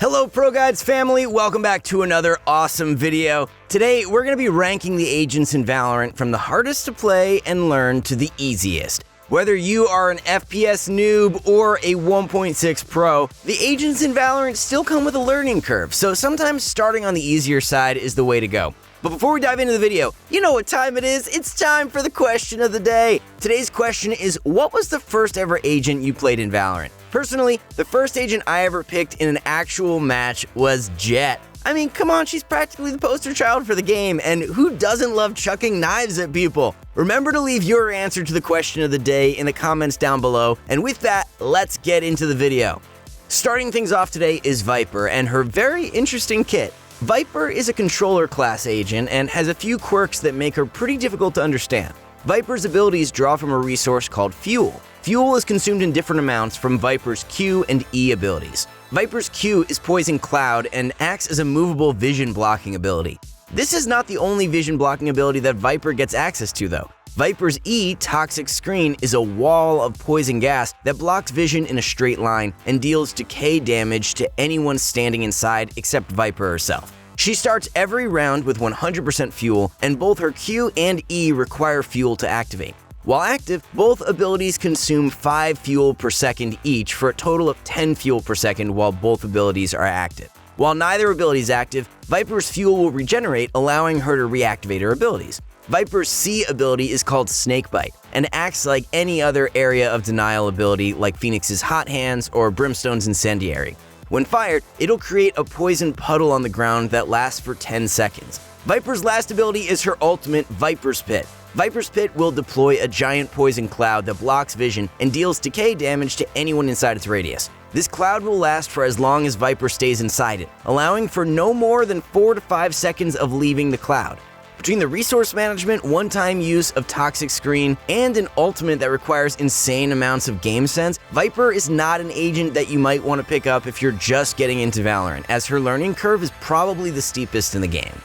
Hello ProGuides family, welcome back to another awesome video. Today we're going to be ranking the agents in Valorant from the hardest to play and learn to the easiest. Whether you are an FPS noob or a 1.6 pro, the agents in Valorant still come with a learning curve, so sometimes starting on the easier side is the way to go. But before we dive into the video, you know what time it is. It's time for the question of the day. Today's question is, what was the first ever agent you played in Valorant? Personally, the first agent I ever picked in an actual match was JETT. I mean, come on, she's practically the poster child for the game, and who doesn't love chucking knives at people? Remember to leave your answer to the question of the day in the comments down below, and with that, let's get into the video. Starting things off today is Viper and her very interesting kit. Viper is a controller class agent and has a few quirks that make her pretty difficult to understand. Viper's abilities draw from a resource called Fuel. Fuel is consumed in different amounts from Viper's Q and E abilities. Viper's Q is Poison Cloud and acts as a movable vision blocking ability. This is not the only vision blocking ability that Viper gets access to though. Viper's E, Toxic Screen, is a wall of poison gas that blocks vision in a straight line and deals decay damage to anyone standing inside except Viper herself. She starts every round with 100% fuel, and both her Q and E require fuel to activate. While active, both abilities consume 5 fuel per second each for a total of 10 fuel per second while both abilities are active. While neither ability is active, Viper's fuel will regenerate, allowing her to reactivate her abilities. Viper's C ability is called Snakebite and acts like any other area of denial ability like Phoenix's Hot Hands or Brimstone's Incendiary. When fired, it'll create a poison puddle on the ground that lasts for 10 seconds. Viper's last ability is her ultimate, Viper's Pit. Viper's Pit will deploy a giant poison cloud that blocks vision and deals decay damage to anyone inside its radius. This cloud will last for as long as Viper stays inside it, allowing for no more than 4 to 5 seconds of leaving the cloud. Between the resource management, one-time use of Toxic Screen, and an ultimate that requires insane amounts of game sense, Viper is not an agent that you might want to pick up if you're just getting into Valorant, as her learning curve is probably the steepest in the game.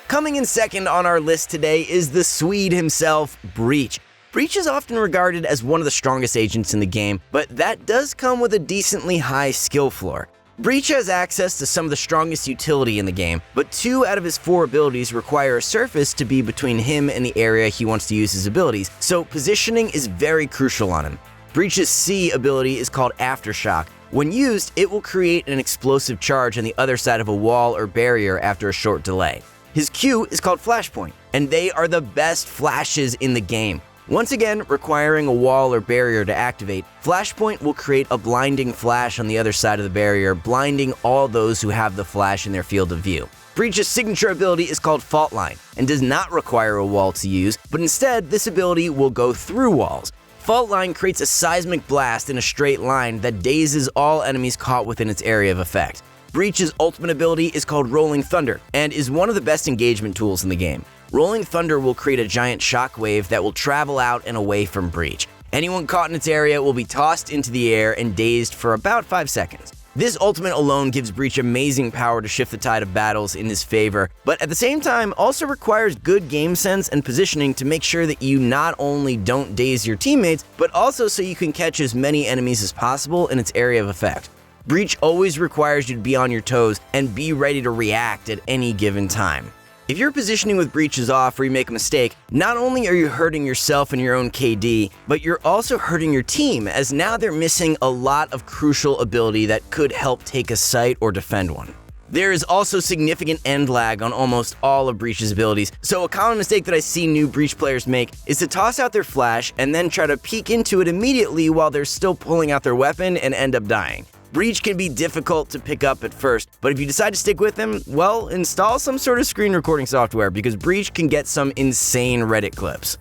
Coming in second on our list today is the Swede himself, Breach. Breach is often regarded as one of the strongest agents in the game, but that does come with a decently high skill floor. Breach has access to some of the strongest utility in the game, but 2 out of his 4 abilities require a surface to be between him and the area he wants to use his abilities, so positioning is very crucial on him. Breach's C ability is called Aftershock. When used, it will create an explosive charge on the other side of a wall or barrier after a short delay. His Q is called Flashpoint, and they are the best flashes in the game. Once again, requiring a wall or barrier to activate, Flashpoint will create a blinding flash on the other side of the barrier, blinding all those who have the flash in their field of view. Breach's signature ability is called Fault Line and does not require a wall to use, but instead this ability will go through walls. Fault Line creates a seismic blast in a straight line that dazes all enemies caught within its area of effect. Breach's ultimate ability is called Rolling Thunder and is one of the best engagement tools in the game. Rolling Thunder will create a giant shockwave that will travel out and away from Breach. Anyone caught in its area will be tossed into the air and dazed for about 5 seconds. This ultimate alone gives Breach amazing power to shift the tide of battles in his favor, but at the same time also requires good game sense and positioning to make sure that you not only don't daze your teammates, but also so you can catch as many enemies as possible in its area of effect. Breach always requires you to be on your toes and be ready to react at any given time. If your positioning with Breach is off or you make a mistake, not only are you hurting yourself and your own KD, but you're also hurting your team, as now they're missing a lot of crucial ability that could help take a site or defend one. There is also significant end lag on almost all of Breach's abilities, so a common mistake that I see new Breach players make is to toss out their flash and then try to peek into it immediately while they're still pulling out their weapon and end up dying. Breach can be difficult to pick up at first, but if you decide to stick with him, well, install some sort of screen recording software because Breach can get some insane Reddit clips.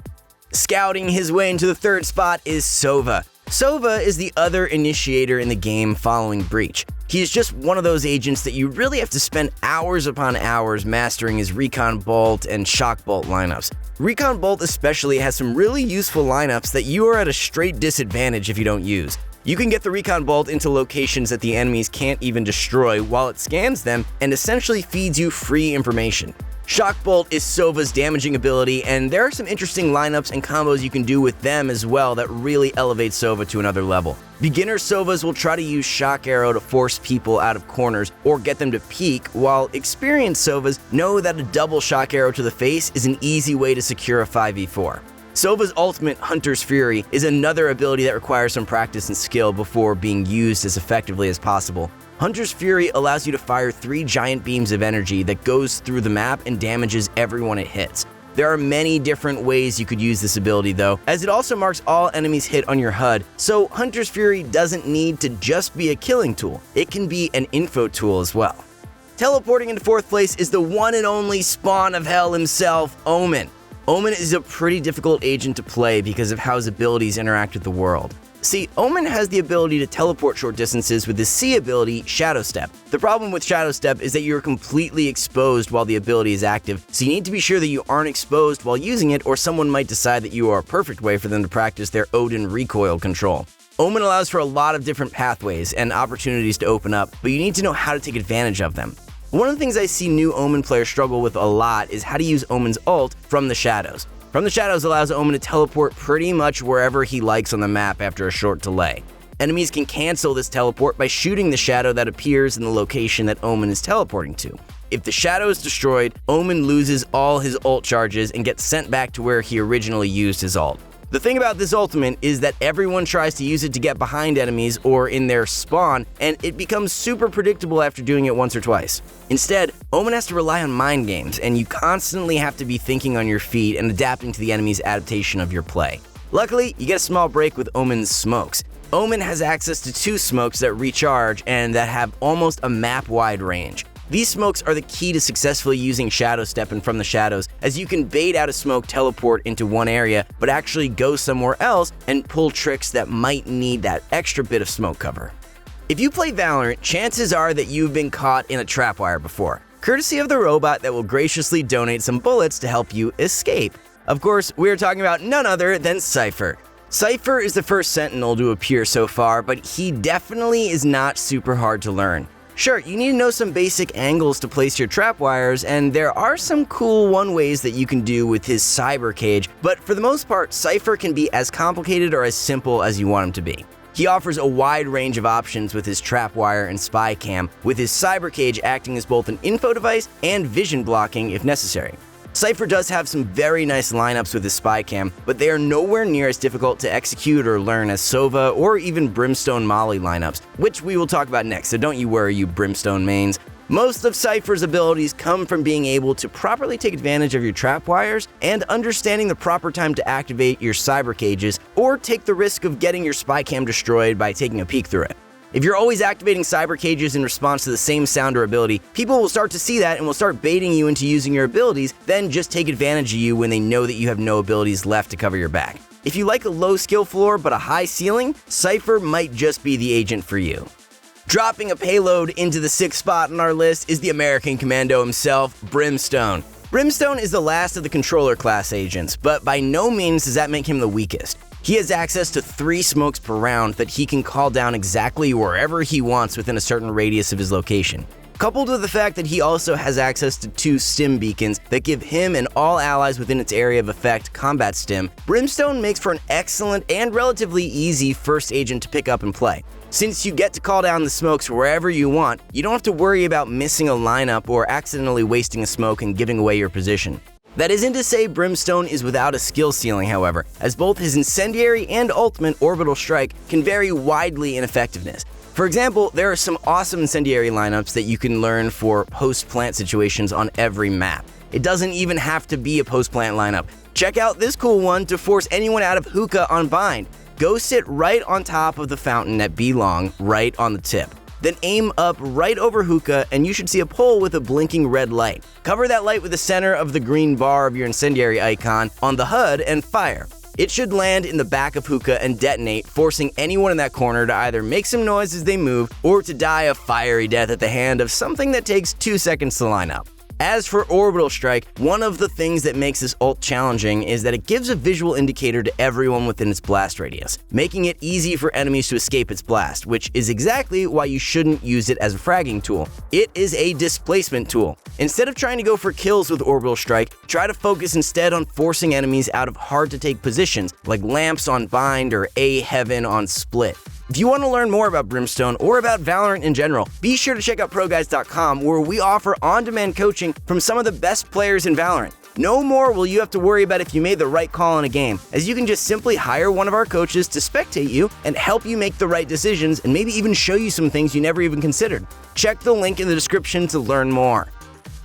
Scouting his way into the third spot is SOVA. SOVA is the other initiator in the game following Breach. He is just one of those agents that you really have to spend hours upon hours mastering his Recon Bolt and Shock Bolt lineups. Recon Bolt especially has some really useful lineups that you are at a straight disadvantage if you don't use. You can get the Recon Bolt into locations that the enemies can't even destroy while it scans them and essentially feeds you free information. Shock Bolt is SOVA's damaging ability, and there are some interesting lineups and combos you can do with them as well that really elevate SOVA to another level. Beginner SOVAs will try to use Shock Arrow to force people out of corners or get them to peek, while experienced SOVAs know that a double Shock Arrow to the face is an easy way to secure a 5v4. SOVA's ultimate, Hunter's Fury, is another ability that requires some practice and skill before being used as effectively as possible. Hunter's Fury allows you to fire 3 giant beams of energy that goes through the map and damages everyone it hits. There are many different ways you could use this ability though, as it also marks all enemies hit on your HUD, so Hunter's Fury doesn't need to just be a killing tool, it can be an info tool as well. Teleporting into 4th place is the one and only spawn of hell himself, OMEN. OMEN is a pretty difficult agent to play because of how his abilities interact with the world. See, OMEN has the ability to teleport short distances with his C ability, Shadow Step. The problem with Shadow Step is that you're completely exposed while the ability is active, so you need to be sure that you aren't exposed while using it, or someone might decide that you are a perfect way for them to practice their Odin recoil control. OMEN allows for a lot of different pathways and opportunities to open up, but you need to know how to take advantage of them. One of the things I see new OMEN players struggle with a lot is how to use OMEN's ult from the shadows. From the shadows allows OMEN to teleport pretty much wherever he likes on the map after a short delay. Enemies can cancel this teleport by shooting the shadow that appears in the location that OMEN is teleporting to. If the shadow is destroyed, OMEN loses all his ult charges and gets sent back to where he originally used his ult. The thing about this ultimate is that everyone tries to use it to get behind enemies or in their spawn, and it becomes super predictable after doing it once or twice. Instead, OMEN has to rely on mind games, and you constantly have to be thinking on your feet and adapting to the enemy's adaptation of your play. Luckily, you get a small break with OMEN's smokes. OMEN has access to 2 smokes that recharge and that have almost a map-wide range. These smokes are the key to successfully using Shadow Step and from the shadows, as you can bait out a smoke teleport into one area, but actually go somewhere else and pull tricks that might need that extra bit of smoke cover. If you play Valorant, chances are that you've been caught in a trapwire before, courtesy of the robot that will graciously donate some bullets to help you escape. Of course, we're talking about none other than CYPHER. CYPHER is the first Sentinel to appear so far, but he definitely is not super hard to learn. Sure, you need to know some basic angles to place your trap wires, and there are some cool one-ways that you can do with his cyber cage, but for the most part, CYPHER can be as complicated or as simple as you want him to be. He offers a wide range of options with his trap wire and spy cam, with his cyber cage acting as both an info device and vision blocking if necessary. CYPHER does have some very nice lineups with his spy cam, but they are nowhere near as difficult to execute or learn as SOVA or even Brimstone Molly lineups, which we will talk about next, so don't you worry, you Brimstone mains. Most of CYPHER's abilities come from being able to properly take advantage of your trap wires and understanding the proper time to activate your cyber cages, or take the risk of getting your spy cam destroyed by taking a peek through it. If you're always activating cyber cages in response to the same sound or ability, people will start to see that and will start baiting you into using your abilities, then just take advantage of you when they know that you have no abilities left to cover your back. If you like a low skill floor but a high ceiling, CYPHER might just be the agent for you. Dropping a payload into the 6th spot on our list is the American Commando himself, Brimstone. Brimstone is the last of the controller class agents, but by no means does that make him the weakest. He has access to 3 smokes per round that he can call down exactly wherever he wants within a certain radius of his location. Coupled with the fact that he also has access to 2 stim beacons that give him and all allies within its area of effect combat stim, Brimstone makes for an excellent and relatively easy first agent to pick up and play. Since you get to call down the smokes wherever you want, you don't have to worry about missing a lineup or accidentally wasting a smoke and giving away your position. That isn't to say Brimstone is without a skill ceiling, however, as both his incendiary and ultimate orbital strike can vary widely in effectiveness. For example, there are some awesome incendiary lineups that you can learn for post-plant situations on every map. It doesn't even have to be a post-plant lineup. Check out this cool one to force anyone out of hookah on bind. Go sit right on top of the fountain at B Long, right on the tip. Then aim up right over hookah and you should see a pole with a blinking red light. Cover that light with the center of the green bar of your incendiary icon on the HUD and fire. It should land in the back of hookah and detonate, forcing anyone in that corner to either make some noise as they move or to die a fiery death at the hand of something that takes 2 seconds to line up. As for Orbital Strike, one of the things that makes this ult challenging is that it gives a visual indicator to everyone within its blast radius, making it easy for enemies to escape its blast, which is exactly why you shouldn't use it as a fragging tool. It is a displacement tool. Instead of trying to go for kills with Orbital Strike, try to focus instead on forcing enemies out of hard-to-take positions like lamps on Bind or A Heaven on Split. If you want to learn more about Brimstone or about Valorant in general, be sure to check out ProGuides.com, where we offer on-demand coaching from some of the best players in Valorant. No more will you have to worry about if you made the right call in a game, as you can just simply hire one of our coaches to spectate you and help you make the right decisions and maybe even show you some things you never even considered. Check the link in the description to learn more.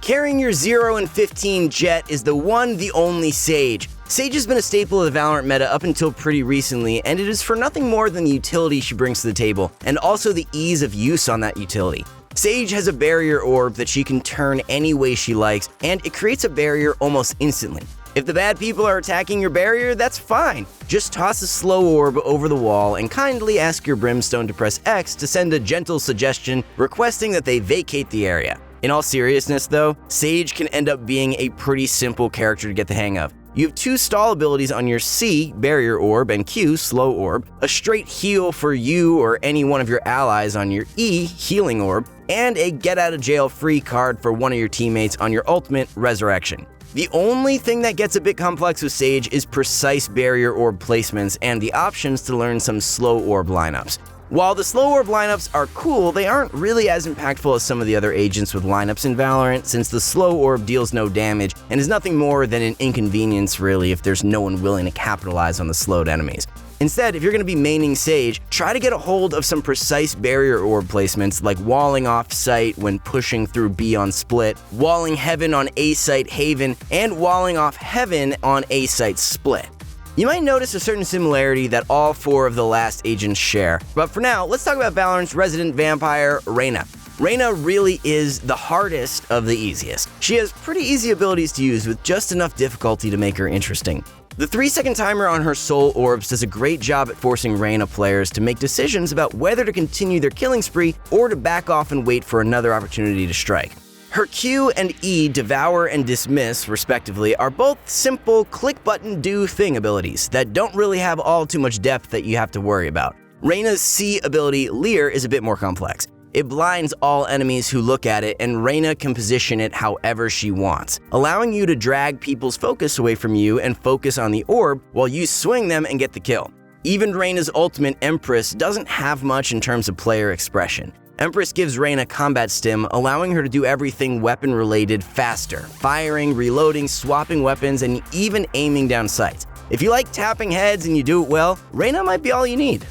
Carrying your 0 and 15 Jett is the one, the only Sage. Sage has been a staple of the Valorant meta up until pretty recently, and it is for nothing more than the utility she brings to the table, and also the ease of use on that utility. Sage has a barrier orb that she can turn any way she likes, and it creates a barrier almost instantly. If the bad people are attacking your barrier, that's fine. Just toss a slow orb over the wall and kindly ask your Brimstone to press X to send a gentle suggestion requesting that they vacate the area. In all seriousness though, Sage can end up being a pretty simple character to get the hang of. You have 2 stall abilities on your C, Barrier Orb, and Q, Slow Orb, a straight heal for you or any one of your allies on your E, Healing Orb, and a get out of jail free card for one of your teammates on your ultimate, Resurrection. The only thing that gets a bit complex with Sage is precise Barrier Orb placements and the options to learn some Slow Orb lineups. While the Slow Orb lineups are cool, they aren't really as impactful as some of the other agents with lineups in Valorant, since the Slow Orb deals no damage and is nothing more than an inconvenience really if there's no one willing to capitalize on the slowed enemies. Instead, if you're going to be maining Sage, try to get a hold of some precise Barrier Orb placements like walling off site when pushing through B on Split, walling Heaven on A site Haven, and walling off Heaven on A site Split. You might notice a certain similarity that all 4 of the last agents share, but for now, let's talk about Valorant's resident vampire, REYNA. REYNA really is the hardest of the easiest. She has pretty easy abilities to use with just enough difficulty to make her interesting. The 3-second timer on her soul orbs does a great job at forcing REYNA players to make decisions about whether to continue their killing spree or to back off and wait for another opportunity to strike. Her Q and E, Devour and Dismiss, respectively, are both simple click-button-do-thing abilities that don't really have all too much depth that you have to worry about. REYNA's C ability, Leer, is a bit more complex. It blinds all enemies who look at it, and REYNA can position it however she wants, allowing you to drag people's focus away from you and focus on the orb while you swing them and get the kill. Even REYNA's ultimate, Empress, doesn't have much in terms of player expression. Empress gives REYNA combat stim, allowing her to do everything weapon-related faster, firing, reloading, swapping weapons, and even aiming down sights. If you like tapping heads and you do it well, REYNA might be all you need.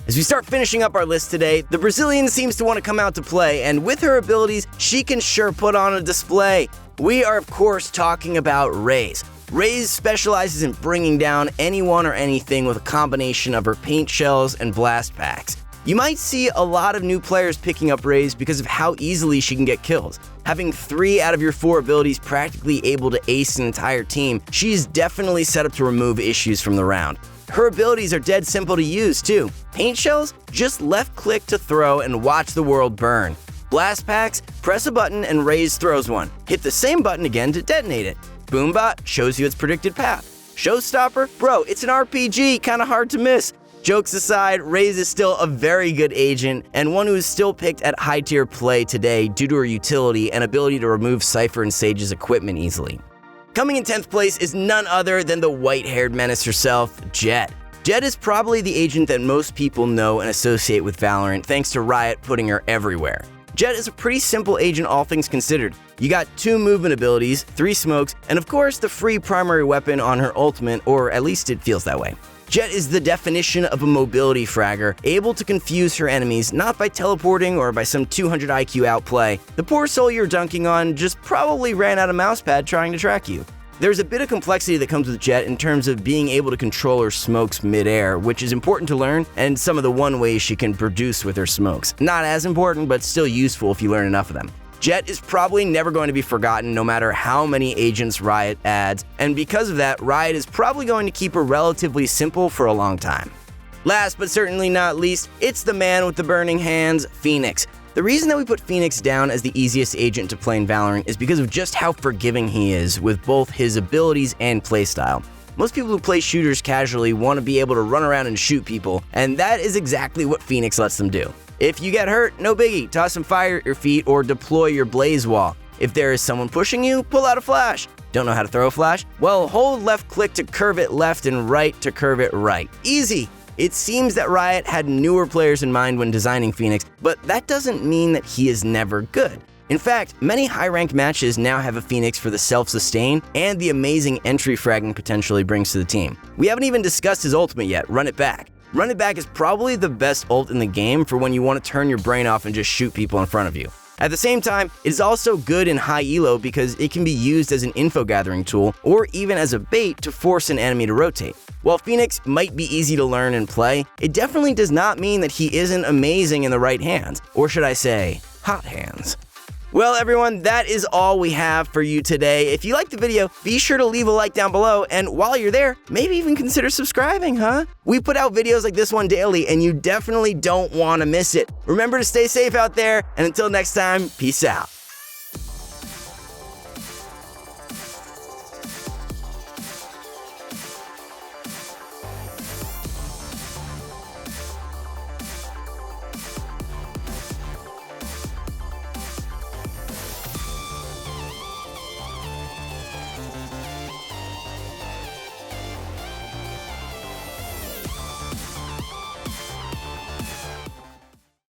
As we start finishing up our list today, the Brazilian seems to want to come out to play, and with her abilities, she can sure put on a display. We are, of course, talking about RAZE. RAZE specializes in bringing down anyone or anything with a combination of her paint shells and blast packs. You might see a lot of new players picking up RAZE because of how easily she can get kills. Having 3 out of your 4 abilities practically able to ace an entire team, she's definitely set up to remove issues from the round. Her abilities are dead simple to use too. Paint shells? Just left click to throw and watch the world burn. Blast packs? Press a button and RAZE throws one. Hit the same button again to detonate it. Boombot shows you its predicted path. Showstopper? Bro, it's an RPG, kinda hard to miss. Jokes aside, RAZE is still a very good agent, and one who is still picked at high tier play today due to her utility and ability to remove CYPHER and Sage's equipment easily. Coming in 10th place is none other than the white-haired menace herself, JETT. JETT is probably the agent that most people know and associate with Valorant thanks to Riot putting her everywhere. JETT is a pretty simple agent all things considered. You got 2 movement abilities, 3 smokes, and of course the free primary weapon on her ultimate, or at least it feels that way. JETT is the definition of a mobility fragger, able to confuse her enemies not by teleporting or by some 200 IQ outplay. The poor soul you're dunking on just probably ran out of mousepad trying to track you. There's a bit of complexity that comes with JETT in terms of being able to control her smokes mid-air, which is important to learn, and some of the one ways she can produce with her smokes. Not as important, but still useful if you learn enough of them. JETT is probably never going to be forgotten no matter how many agents Riot adds, and because of that, Riot is probably going to keep her relatively simple for a long time. Last but certainly not least, it's the man with the burning hands, Phoenix. The reason that we put Phoenix down as the easiest agent to play in Valorant is because of just how forgiving he is with both his abilities and playstyle. Most people who play shooters casually want to be able to run around and shoot people, and that is exactly what Phoenix lets them do. If you get hurt, no biggie, toss some fire at your feet or deploy your blaze wall. If there is someone pushing you, pull out a flash. Don't know how to throw a flash? Well, hold left click to curve it left and right to curve it right. Easy! It seems that Riot had newer players in mind when designing Phoenix, but that doesn't mean that he is never good. In fact, many high-ranked matches now have a Phoenix for the self-sustain and the amazing entry fragging potential he brings to the team. We haven't even discussed his ultimate yet, Run It Back. Run It Back is probably the best ult in the game for when you want to turn your brain off and just shoot people in front of you. At the same time, it is also good in high elo because it can be used as an info gathering tool or even as a bait to force an enemy to rotate. While Phoenix might be easy to learn and play, it definitely does not mean that he isn't amazing in the right hands, or should I say, hot hands. Well everyone, that is all we have for you today. If you liked the video, be sure to leave a like down below, and while you're there, maybe even consider subscribing, huh? We put out videos like this one daily, and you definitely don't want to miss it. Remember to stay safe out there, and until next time, peace out.